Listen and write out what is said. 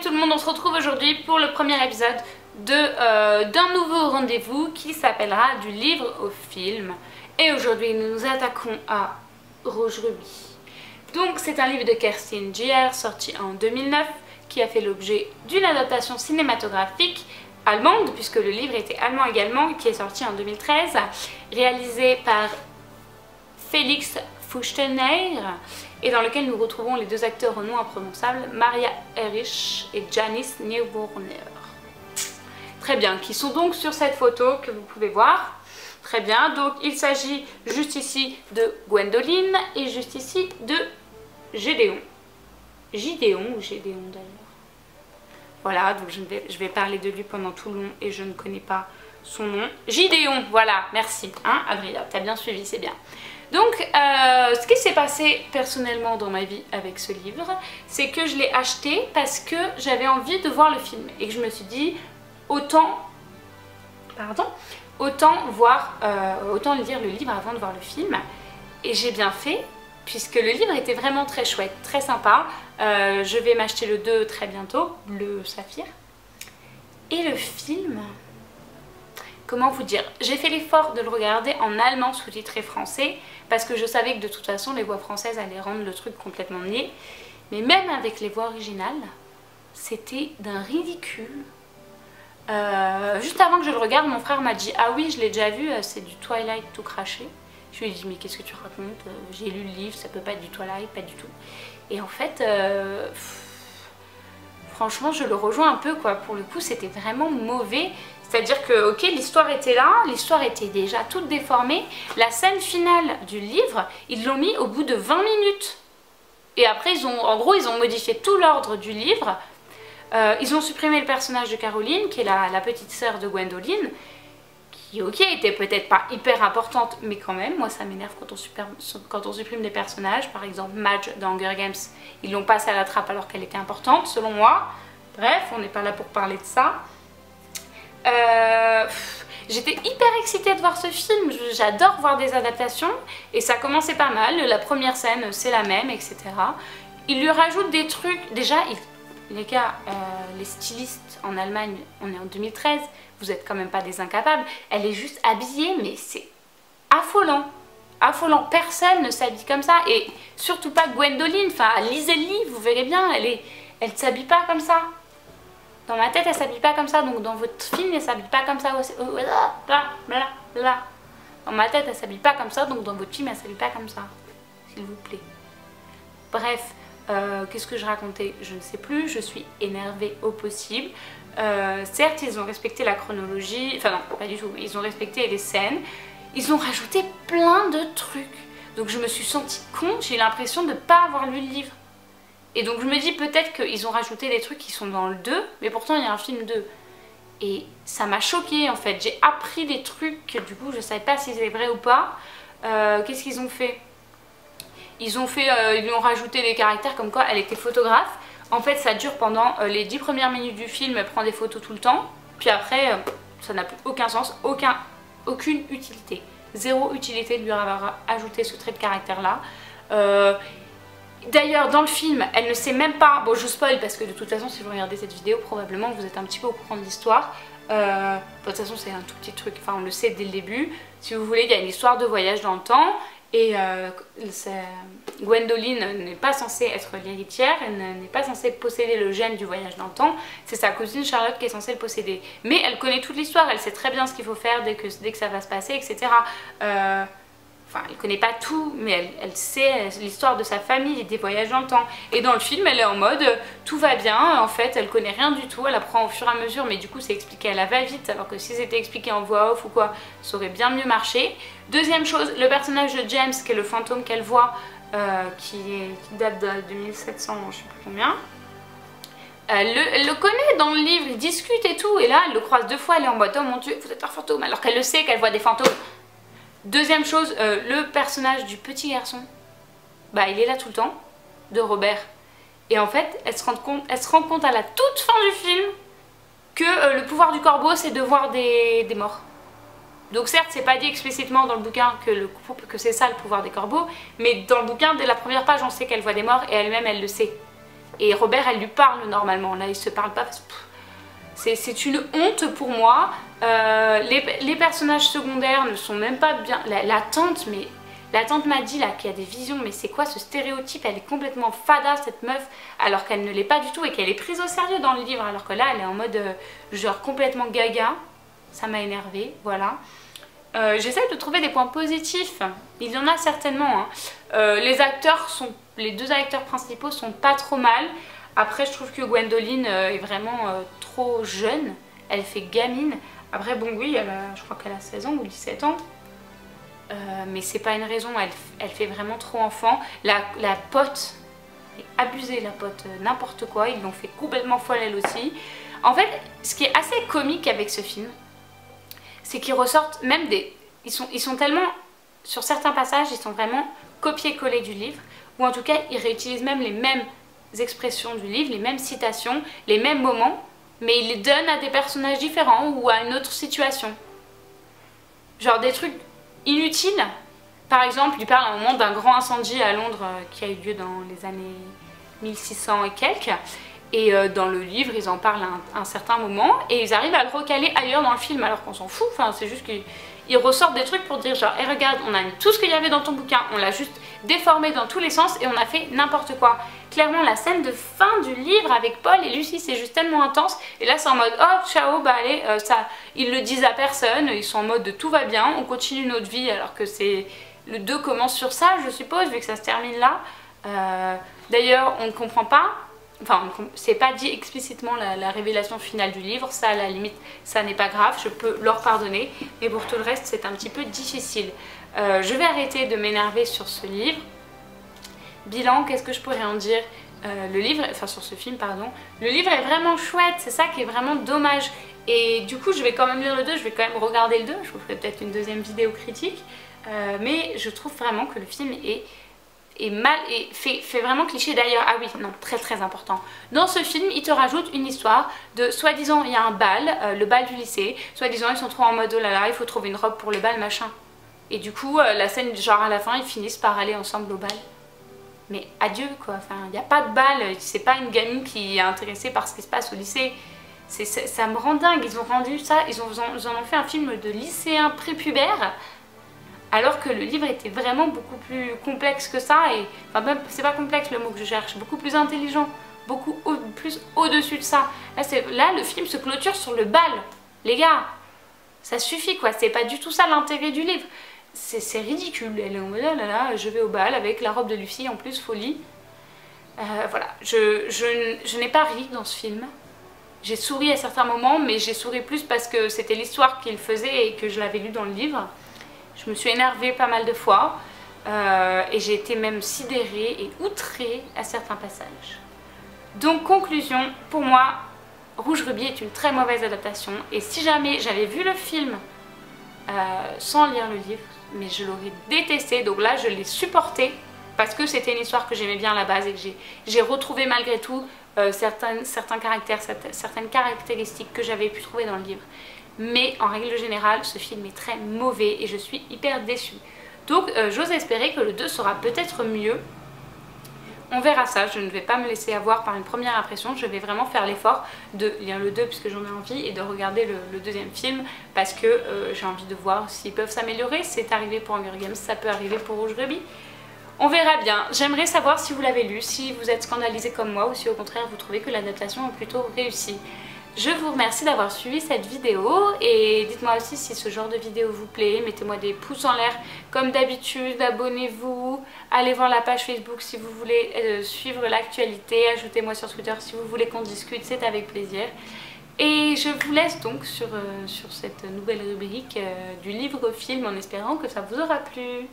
tout le monde, on se retrouve aujourd'hui pour le premier épisode d'un nouveau rendez-vous qui s'appellera du livre au film. Et aujourd'hui nous nous attaquons à Rouge Rubis. Donc c'est un livre de Kerstin Gier sorti en 2009 qui a fait l'objet d'une adaptation cinématographique allemande, puisque le livre était allemand également, qui est sorti en 2013, réalisé par Felix Furstenegger, et dans lequel nous retrouvons les deux acteurs au nom imprononçable, Maria Erich et Janice Neuburner. Très bien, qui sont donc sur cette photo que vous pouvez voir. Très bien, donc il s'agit juste ici de Gwendoline et juste ici de Gédéon. Gideon ou Gédéon d'ailleurs. Voilà, donc je vais parler de lui pendant tout le long et je ne connais pas son nom. Gideon, voilà, merci. Hein, Adrien, t'as bien suivi, c'est bien. Donc, ce qui s'est passé personnellement dans ma vie avec ce livre, c'est que je l'ai acheté parce que j'avais envie de voir le film et que je me suis dit, autant lire le livre avant de voir le film. Et j'ai bien fait, puisque le livre était vraiment très chouette, très sympa. Je vais m'acheter le 2 très bientôt, le Saphir. Et le film, comment vous dire, j'ai fait l'effort de le regarder en allemand sous-titré français, parce que je savais que de toute façon les voix françaises allaient rendre le truc complètement niais. Mais même avec les voix originales, c'était d'un ridicule. Juste avant que je le regarde, mon frère m'a dit « Ah oui, je l'ai déjà vu, c'est du Twilight tout craché ». Je lui ai dit « Mais qu'est-ce que tu racontes? J'ai lu le livre, ça peut pas être du Twilight, pas du tout. » Et en fait, franchement, je le rejoins un peu, quoi. Pour le coup, c'était vraiment mauvais. C'est-à-dire que, ok, l'histoire était là, l'histoire était déjà toute déformée. La scène finale du livre, ils l'ont mis au bout de 20 minutes. Et après, en gros, ils ont modifié tout l'ordre du livre. Ils ont supprimé le personnage de Caroline, qui est la petite sœur de Gwendoline, qui, ok, était peut-être pas hyper importante, mais quand même, moi ça m'énerve quand on supprime des personnages. Par exemple, Madge dans Hunger Games, ils l'ont passée à la trappe alors qu'elle était importante, selon moi. Bref, on n'est pas là pour parler de ça. J'étais hyper excitée de voir ce film, j'adore voir des adaptations, et ça commençait pas mal. La première scène, c'est la même, etc. Ils lui rajoutent des trucs, déjà, les gars, les stylistes en Allemagne, on est en 2013, vous êtes quand même pas des incapables. Elle est juste habillée, mais c'est affolant. Affolant, personne ne s'habille comme ça. Et surtout pas Gwendoline, enfin lisez le livre, vous verrez bien, elle ne s'habille pas comme ça. Dans ma tête, elle s'habille pas comme ça, donc dans votre film, elle s'habille pas comme ça. Dans ma tête, elle s'habille pas comme ça, donc dans votre film, elle s'habille pas comme ça. S'il vous plaît. Bref. Qu'est-ce que je racontais? Je ne sais plus, je suis énervée au possible. Certes, ils ont respecté la chronologie, enfin non, pas du tout, ils ont respecté les scènes, ils ont rajouté plein de trucs. Donc je me suis sentie con, j'ai l'impression de ne pas avoir lu le livre. Et donc je me dis peut-être qu'ils ont rajouté des trucs qui sont dans le 2, mais pourtant il y a un film 2. Et ça m'a choquée en fait, j'ai appris des trucs que du coup je ne savais pas si c'était vrai ou pas. Qu'est-ce qu'ils ont fait? Ils lui ont rajouté des caractères comme quoi elle était photographe. En fait, ça dure pendant les 10 premières minutes du film, elle prend des photos tout le temps. Puis après, ça n'a plus aucun sens, aucune utilité. Zéro utilité de lui avoir ajouté ce trait de caractère-là. D'ailleurs, dans le film, elle ne sait même pas... Bon, je spoil parce que de toute façon, si vous regardez cette vidéo, probablement vous êtes un petit peu au courant de l'histoire. De toute façon, c'est un tout petit truc, enfin on le sait dès le début. Si vous voulez, il y a une histoire de voyage dans le temps. Et Gwendoline n'est pas censée être l'héritière, elle n'est pas censée posséder le gène du voyage dans le temps, c'est sa cousine Charlotte qui est censée le posséder. Mais elle connaît toute l'histoire, elle sait très bien ce qu'il faut faire dès que ça va se passer, etc. Enfin, elle connaît pas tout, mais elle sait l'histoire de sa famille et des voyages dans le temps. Et dans le film, elle est en mode tout va bien, en fait, elle connaît rien du tout, elle apprend au fur et à mesure, mais du coup, c'est expliqué à la va-vite, alors que si c'était expliqué en voix off ou quoi, ça aurait bien mieux marché. Deuxième chose, le personnage de James, qui est le fantôme qu'elle voit, qui date de 2700, je sais plus combien. Elle le connaît dans le livre, ils discutent et tout, et là, elle le croise 2 fois, elle est en mode oh mon dieu, vous êtes un fantôme, alors qu'elle le sait qu'elle voit des fantômes. Deuxième chose, le personnage du petit garçon, bah il est là tout le temps, de Robert. Et en fait, elle se rend compte à la toute fin du film que le pouvoir du corbeau, c'est de voir des morts. Donc certes, c'est pas dit explicitement dans le bouquin que c'est ça le pouvoir des corbeaux, mais dans le bouquin, dès la première page, on sait qu'elle voit des morts et elle-même, elle le sait. Et Robert, elle lui parle normalement, là il se parle pas parce que c'est une honte pour moi. Les personnages secondaires ne sont même pas bien. La tante, mais la tante m'a dit là qu'il y a des visions, mais c'est quoi ce stéréotype? Elle est complètement fada cette meuf, alors qu'elle ne l'est pas du tout et qu'elle est prise au sérieux dans le livre, alors que là elle est en mode genre complètement gaga. Ça m'a énervée, voilà. J'essaie de trouver des points positifs, il y en a certainement, hein. Les deux acteurs principaux sont pas trop mal. Après je trouve que Gwendoline est vraiment trop jeune, elle fait gamine. Après bon oui, je crois qu'elle a 16 ans ou 17 ans. Mais c'est pas une raison, elle fait vraiment trop enfant. La pote est abusée, la pote, n'importe quoi, ils l'ont fait complètement folle elle aussi. En fait, ce qui est assez comique avec ce film, c'est qu'ils ressortent même des... Ils sont tellement... Sur certains passages, ils sont vraiment copier-coller du livre, ou en tout cas, ils réutilisent même les mêmes expressions du livre, les mêmes citations, les mêmes moments, mais ils les donnent à des personnages différents ou à une autre situation. Genre des trucs inutiles. Par exemple, il parle à un moment d'un grand incendie à Londres qui a eu lieu dans les années 1600 et quelques. Et dans le livre, ils en parlent à un certain moment et ils arrivent à le recaler ailleurs dans le film alors qu'on s'en fout. Enfin, c'est juste qu'ils ressortent des trucs pour dire genre, hey, regarde, on a mis tout ce qu'il y avait dans ton bouquin, on l'a juste déformé dans tous les sens et on a fait n'importe quoi. Clairement, la scène de fin du livre avec Paul et Lucie, c'est juste tellement intense. Et là, c'est en mode, oh, ciao, bah allez, ça, ils le disent à personne, ils sont en mode de tout va bien, on continue notre vie alors que c'est... Le 2 commence sur ça, je suppose, vu que ça se termine là. D'ailleurs, on ne comprend pas. Enfin, c'est pas dit explicitement la révélation finale du livre, ça à la limite, ça n'est pas grave, je peux leur pardonner, mais pour tout le reste, c'est un petit peu difficile. Je vais arrêter de m'énerver sur ce livre. Bilan, qu'est-ce que je pourrais en dire? Le livre, enfin sur ce film, pardon, le livre est vraiment chouette, c'est ça qui est vraiment dommage. Et du coup, je vais quand même lire le 2, je vais quand même regarder le 2, je vous ferai peut-être une deuxième vidéo critique, mais je trouve vraiment que le film est mal et fait vraiment cliché. D'ailleurs, ah oui, non, très très important, dans ce film il te rajoute une histoire de soi-disant il y a un bal, le bal du lycée, soi-disant ils sont trop en mode oh là là il faut trouver une robe pour le bal machin, et du coup la scène genre à la fin ils finissent par aller ensemble au bal. Mais adieu quoi, enfin il n'y a pas de bal, c'est pas une gamine qui est intéressée par ce qui se passe au lycée. Ça me rend dingue, ils ont rendu ça, ils en ont fait un film de lycéen prépubère. Alors que le livre était vraiment beaucoup plus complexe que ça, et enfin même c'est pas complexe le mot que je cherche, beaucoup plus intelligent, beaucoup plus au-dessus de ça. Là le film se clôture sur le bal, les gars, ça suffit quoi, c'est pas du tout ça l'intérêt du livre, c'est ridicule. Elle est en mode oh là là, je vais au bal avec la robe de Lucie en plus, folie. Voilà, je n'ai pas ri dans ce film. J'ai souri à certains moments, mais j'ai souri plus parce que c'était l'histoire qu'il faisait et que je l'avais lu dans le livre. Je me suis énervée pas mal de fois et j'ai été même sidérée et outrée à certains passages. Donc conclusion, pour moi, Rouge Rubis est une très mauvaise adaptation, et si jamais j'avais vu le film sans lire le livre, mais je l'aurais détesté. Donc là je l'ai supporté parce que c'était une histoire que j'aimais bien à la base et que j'ai retrouvé malgré tout certains caractères, certaines caractéristiques que j'avais pu trouver dans le livre. Mais en règle générale, ce film est très mauvais et je suis hyper déçue. Donc j'ose espérer que le 2 sera peut-être mieux. On verra ça, je ne vais pas me laisser avoir par une première impression, je vais vraiment faire l'effort de lire le 2 puisque j'en ai envie et de regarder le deuxième film parce que j'ai envie de voir s'ils peuvent s'améliorer. C'est arrivé pour Hunger Games, ça peut arriver pour Rouge Rubis. On verra bien. J'aimerais savoir si vous l'avez lu, si vous êtes scandalisé comme moi ou si au contraire vous trouvez que l'adaptation est plutôt réussie. Je vous remercie d'avoir suivi cette vidéo et dites-moi aussi si ce genre de vidéo vous plaît, mettez-moi des pouces en l'air comme d'habitude, abonnez-vous, allez voir la page Facebook si vous voulez suivre l'actualité, ajoutez-moi sur Twitter si vous voulez qu'on discute, c'est avec plaisir. Et je vous laisse donc sur cette nouvelle rubrique du livre-film en espérant que ça vous aura plu.